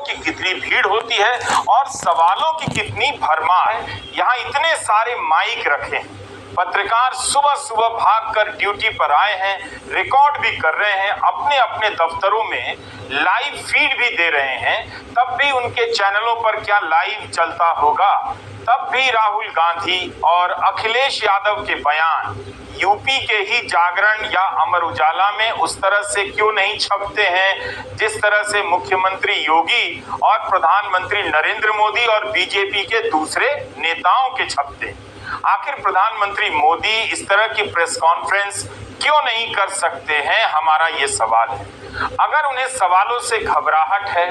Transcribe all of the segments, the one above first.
की कितनी भीड़ होती है और सवालों की कितनी भरमार है। यहाँ इतने सारे माइक रखे हैं, पत्रकार सुबह सुबह भागकर ड्यूटी पर आए हैं, रिकॉर्ड भी कर रहे हैं, अपने अपने दफ्तरों में लाइव फीड भी दे रहे हैं। तब भी उनके चैनलों पर क्या लाइव चलता होगा? तब भी राहुल गांधी और अखिलेश यादव के बयान यूपी के ही जागरण या अमर उजाला में उस तरह से क्यों नहीं छपते हैं जिस तरह से मुख्यमंत्री योगी और प्रधानमंत्री नरेंद्र मोदी और बीजेपी के दूसरे नेताओं के छपते हैं? आखिर प्रधानमंत्री मोदी इस तरह की प्रेस कॉन्फ्रेंस क्यों नहीं कर सकते हैं, हमारा ये सवाल है। अगर उन्हें सवालों से घबराहट है,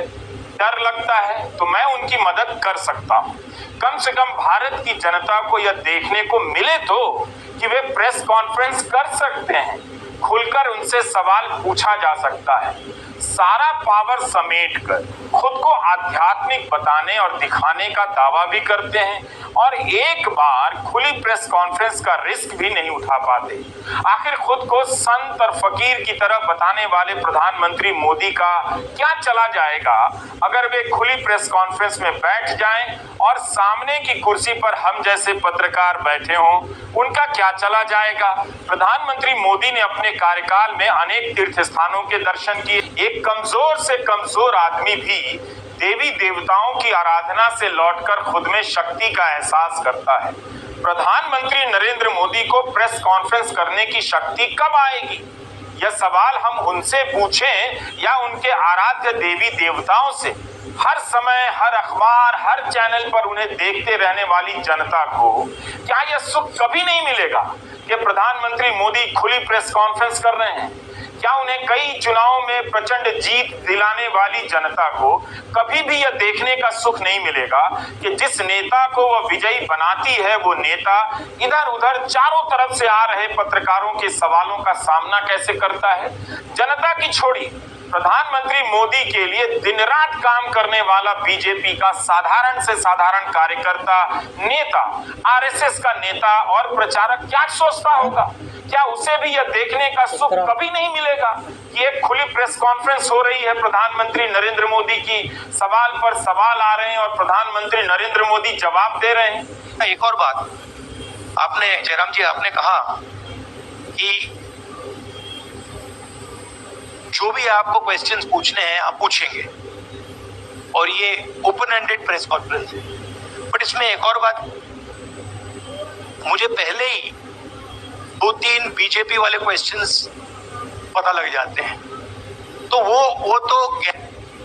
डर लगता है, तो मैं उनकी मदद कर सकता हूं। कम से कम भारत की जनता को यह देखने को मिले तो कि वे प्रेस कॉन्फ्रेंस कर सकते हैं, खुलकर उनसे सवाल पूछा जा सकता है। सारा पावर समेटकर खुद को आध्यात्मिक बताने और दिखाने का दावा भी करते हैं और एक बार खुली प्रेस कॉन्फ्रेंस का रिस्क भी नहीं उठा पाते। आखिर खुद को संत और फकीर की तरह बताने वाले प्रधानमंत्री मोदी का क्या चला जाएगा अगर वे खुली प्रेस कॉन्फ्रेंस में बैठ जाएं और सामने की कुर्सी पर हम जैसे पत्रकार बैठे हों? उनका क्या चला जाएगा? प्रधानमंत्री मोदी ने अपने कार्यकाल में अनेक तीर्थ स्थानों के दर्शन किए। एक कमजोर से कमजोर आदमी भी देवी देवताओं की आराधना से लौटकर खुद में शक्ति का एहसास करता है। प्रधानमंत्री नरेंद्र मोदी को प्रेस कॉन्फ्रेंस करने की शक्ति कब आएगी? यह सवाल हम उनसे पूछें या उनके आराध्य देवी देवताओं से? हर समय, हर अखबार, हर चैनल पर उन्हें देखते रहने वाली जनता को क्या यह सुख कभी नहीं मिलेगा कि प्रधानमंत्री मोदी खुली प्रेस कॉन्फ्रेंस कर रहे हैं? क्या उन्हें कई चुनावों में प्रचंड जीत दिलाने वाली जनता को कभी भी यह देखने का सुख नहीं मिलेगा कि जिस नेता को वह विजयी बनाती है वो नेता इधर उधर चारों तरफ से आ रहे पत्रकारों के सवालों का सामना कैसे करता है? जनता की छोड़ी, प्रधानमंत्री मोदी के लिए दिन रात काम करने वाला बीजेपी का साधारण से साधारण कार्यकर्ता, नेता, आरएसएस का नेता और प्रचारक क्या सोचता होगा? क्या उसे भी यह देखने का सुख कभी नहीं मिलेगा कि एक खुली प्रेस कॉन्फ्रेंस हो रही है प्रधानमंत्री नरेंद्र मोदी की, सवाल पर सवाल आ रहे हैं और प्रधानमंत्री नरेंद्र मोदी जवाब दे रहे हैं? एक और बात, आपने जयराम जी आपने कहा कि जो भी आपको क्वेश्चंस पूछने हैं आप पूछेंगे और ये ओपन एंडेड प्रेस कॉन्फ्रेंस है। बट इसमें एक और बात, मुझे पहले ही 2-3 बीजेपी वाले क्वेश्चंस पता लग जाते हैं, तो वो तो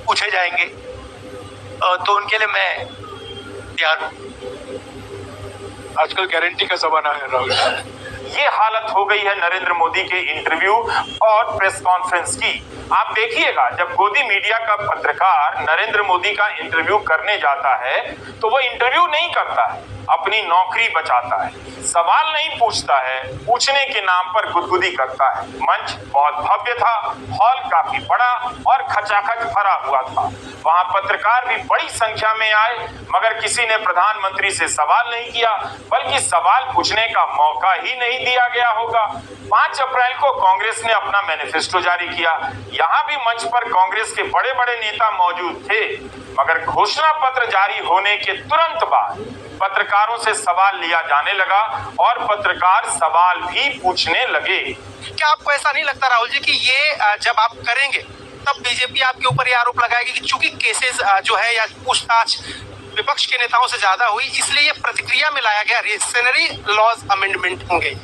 पूछे जाएंगे, तो उनके लिए मैं तैयार हूं। आजकल गारंटी का जमाना है राहुल। ये हालत हो गई है नरेंद्र मोदी के इंटरव्यू और प्रेस कॉन्फ्रेंस की। आप देखिएगा, जब गोदी मीडिया का पत्रकार नरेंद्र मोदी का इंटरव्यू करने जाता है तो वो इंटरव्यू नहीं करता है, अपनी नौकरी बचाता है, सवाल नहीं पूछता है, पूछने के नाम पर गुदगुदी करता है। मंच बहुत भव्य था, हॉल काफी बड़ा और खचाखच भरा हुआ था। वहां पत्रकार भी बड़ी संख्या में आए, मगर किसी ने प्रधानमंत्री से सवाल नहीं किया, बल्कि सवाल पूछने का मौका ही नहीं दिया गया होगा। 5 अप्रैल को कांग्रेस ने अपना मैनिफेस्टो जारी किया। यहाँ भी मंच पर कांग्रेस के बड़े बड़े नेता मौजूद थे, मगर घोषणा पत्र जारी होने के तुरंत बाद पत्रकारों से सवाल लिया जाने लगा और पत्रकार सवाल भी पूछने लगे। क्या आपको ऐसा नहीं लगता राहुल जी कि ये जब आप करेंगे तब बीजेपी आपके ऊपर ये आरोप लगाएगी कि चूंकि केसेस जो है या पूछताछ विपक्ष के नेताओं से ज्यादा हुई, इसलिए ये प्रतिक्रिया में लाया गया रेशनरी लॉज अमेंडमेंट होंगे?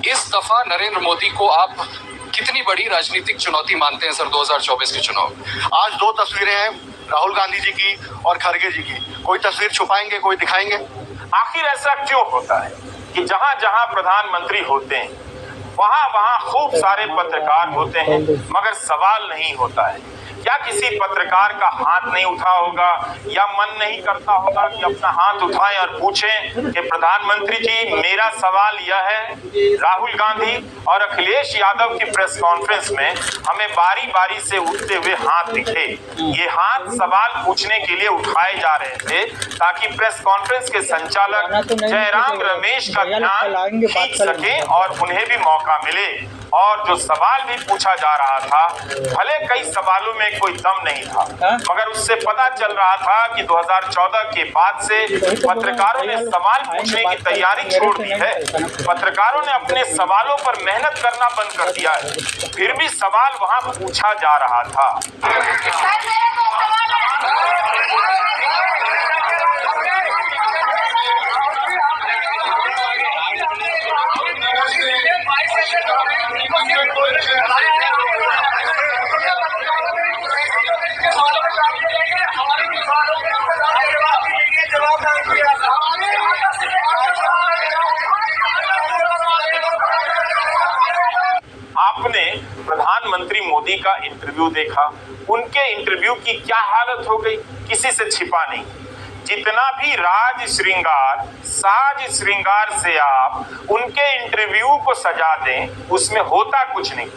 इस दफा नरेंद्र मोदी को आप कितनी बड़ी राजनीतिक चुनौती मानते हैं सर 2024 के चुनाव? आज 2 तस्वीरें हैं, राहुल गांधी जी की और खड़गे जी की। कोई तस्वीर छुपाएंगे, कोई दिखाएंगे? आखिर ऐसा क्यों होता है कि जहां जहां प्रधानमंत्री होते हैं वहां वहां खूब सारे पत्रकार होते हैं, मगर सवाल नहीं होता है? क्या किसी पत्रकार का हाथ नहीं उठा होगा या मन नहीं करता होगा कि अपना हाथ उठाएं और पूछें कि प्रधानमंत्री जी, मेरा सवाल यह है। राहुल गांधी और अखिलेश यादव की प्रेस कॉन्फ्रेंस में हमें बारी बारी से उठते हुए हाथ दिखे। ये हाथ सवाल पूछने के लिए उठाए जा रहे थे ताकि प्रेस कॉन्फ्रेंस के संचालक जयराम रमेश का ध्यान खींच सके और उन्हें भी मौका मिले। और जो सवाल भी पूछा जा रहा था, भले कई सवालों में कोई दम नहीं था, मगर उससे पता चल रहा था कि 2014 के बाद से पत्रकारों ने सवाल पूछने की तैयारी छोड़ दी है। पत्रकारों ने अपने सवालों पर मेहनत करना बंद कर दिया है, फिर भी सवाल वहां पूछा जा रहा था। आपने प्रधानमंत्री मोदी का इंटरव्यू देखा, उनके इंटरव्यू की क्या हालत हो गई, किसी से छिपा नहीं। जितना भी राज श्रृंगार साज श्रृंगार से आप उनके इंटरव्यू को सजा दें, उसमें होता कुछ नहीं।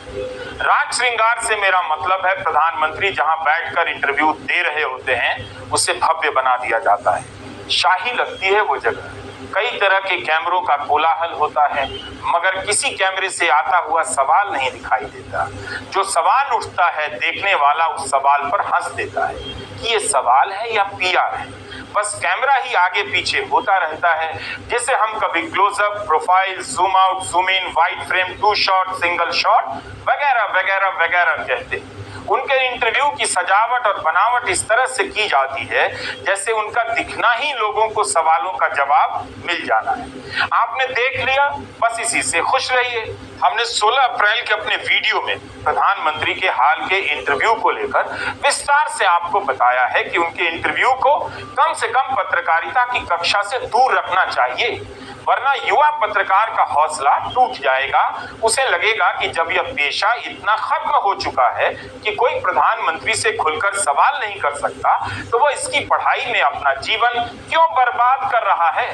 राज श्रृंगार से मेरा मतलब है प्रधानमंत्री जहां बैठकर इंटरव्यू दे रहे होते हैं उसे भव्य बना दिया जाता है, शाही लगती है वो जगह। कई तरह के कैमरों का कोलाहल होता है, मगर किसी कैमरे से आता हुआ सवाल नहीं दिखाई देता। जो सवाल उठता है, देखने वाला उस सवाल पर हंस देता है कि ये सवाल है या पीआर है। बस कैमरा ही आगे पीछे होता रहता है, जैसे हम कभी closeup, profile, zoom out, zoom in, wide frame, 2 shot, single shot वगैरह वगैरह वगैरह कहते हैं। उनके इंटरव्यू की सजावट और बनावट इस तरह से की जाती है जैसे उनका दिखना ही लोगों को सवालों का जवाब मिल जाना है। आपने देख लिया, बस इसी से खुश रहिए। हमने 16 अप्रैल के अपने वीडियो में प्रधानमंत्री के हाल के इंटरव्यू को लेकर विस्तार से आपको बताया है कि उनके इंटरव्यू को कम से कम पत्रकारिता की कक्षा से दूर रखना चाहिए, वरना युवा पत्रकार का हौसला टूट जाएगा। उसे लगेगा कि जब यह पेशा इतना खत्म हो चुका है कि कोई प्रधानमंत्री से खुलकर सवाल नहीं कर सकता, तो वो इसकी पढ़ाई में अपना जीवन क्यों बर्बाद कर रहा है।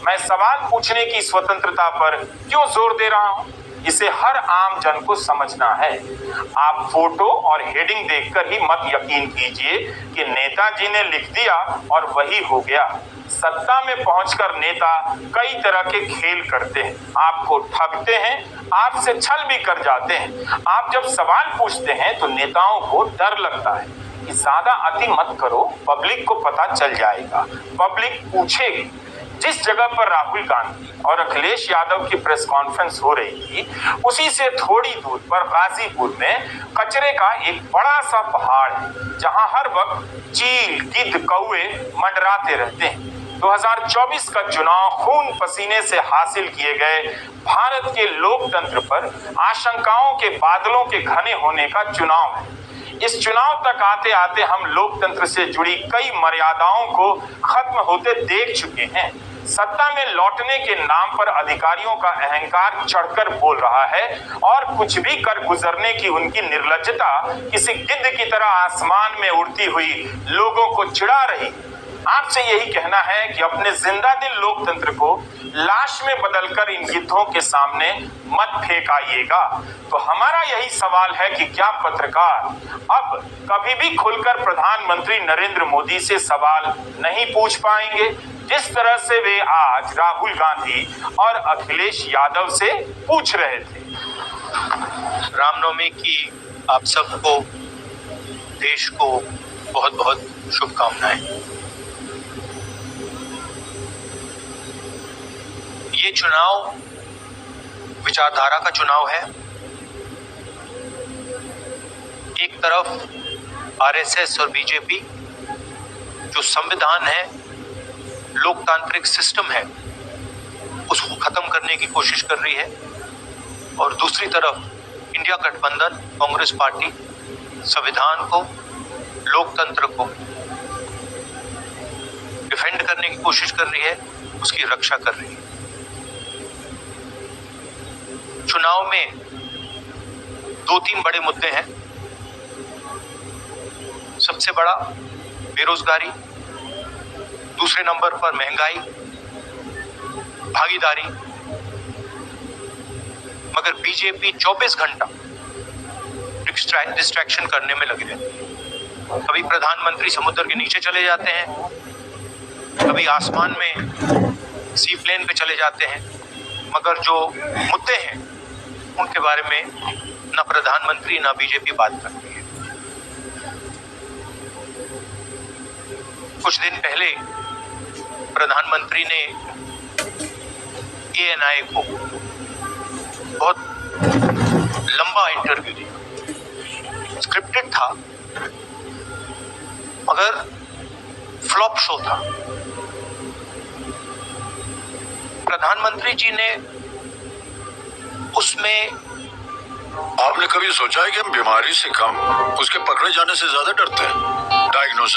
मैं सवाल पूछने की स्वतंत्रता पर क्यों जोर दे रहा हूं, इसे हर आम जन को समझना है। आप फोटो और हेडिंग देखकर ही मत यकीन कीजिए कि नेताजी ने लिख दिया और वही हो गया। सत्ता में पहुंचकर नेता कई तरह के खेल करते हैं, आपको ठगते हैं, आपसे छल भी कर जाते हैं। आप जब सवाल पूछते हैं तो नेताओं को डर लगता है कि ज्यादा अति मत करो, पब्लिक को पता चल जाएगा, पब्लिक पूछेगी। जिस जगह पर राहुल गांधी और अखिलेश यादव की प्रेस कॉन्फ्रेंस हो रही थी, उसी से थोड़ी दूर पर गाजीपुर में कचरे का एक बड़ा सा पहाड़ है, जहां हर वक्त चील, गिद्ध, कौवे मंडराते रहते हैं। 2024 का चुनाव खून पसीने से हासिल किए गए भारत के लोकतंत्र पर आशंकाओं के बादलों के घने होने का चुनाव है। इस चुनाव तक आते आते हम लोकतंत्र से जुड़ी कई मर्यादाओं को खत्म होते देख चुके हैं। सत्ता में लौटने के नाम पर अधिकारियों का अहंकार चढ़कर बोल रहा है और कुछ भी कर गुजरने की उनकी निर्लज्जता किसी गिद्ध की तरह आसमान में उड़ती हुई लोगों को चिढ़ा रही। आपसे यही कहना है कि अपने जिंदा दिल लोकतंत्र को लाश में बदलकर इन गिद्धों के सामने मत फेंकाइएगा। तो हमारा यही सवाल है कि क्या पत्रकार अब कभी भी खुलकर प्रधानमंत्री नरेंद्र मोदी से सवाल नहीं पूछ पाएंगे, जिस तरह से वे आज राहुल गांधी और अखिलेश यादव से पूछ रहे थे। रामनवमी की आप सबको, देश को बहुत बहुत शुभकामनाएं। ये चुनाव विचारधारा का चुनाव है। एक तरफ आरएसएस और बीजेपी जो संविधान है, लोकतांत्रिक सिस्टम है, उसको खत्म करने की कोशिश कर रही है, और दूसरी तरफ इंडिया गठबंधन, कांग्रेस पार्टी संविधान को, लोकतंत्र को डिफेंड करने की कोशिश कर रही है, उसकी रक्षा कर रही है। चुनाव में 2-3 बड़े मुद्दे हैं। सबसे बड़ा बेरोजगारी, दूसरे नंबर पर महंगाई, भागीदारी। मगर बीजेपी 24 घंटा डिस्ट्रैक्शन करने में लगी रहती है। कभी प्रधानमंत्री समुद्र के नीचे चले जाते हैं, कभी आसमान में सी प्लेन पे चले जाते हैं, मगर जो मुद्दे हैं उनके बारे में ना प्रधानमंत्री ना बीजेपी बात करती है। कुछ दिन पहले प्रधानमंत्री ने ANI को बहुत लंबा इंटरव्यू दिया, स्क्रिप्टेड था मगर फ्लॉप शो था। प्रधानमंत्री जी ने उसमें आपने कभी सोचा है कि हम बीमारी से कम उसके पकड़े जाने से ज्यादा डरते हैं? डायग्नोसिस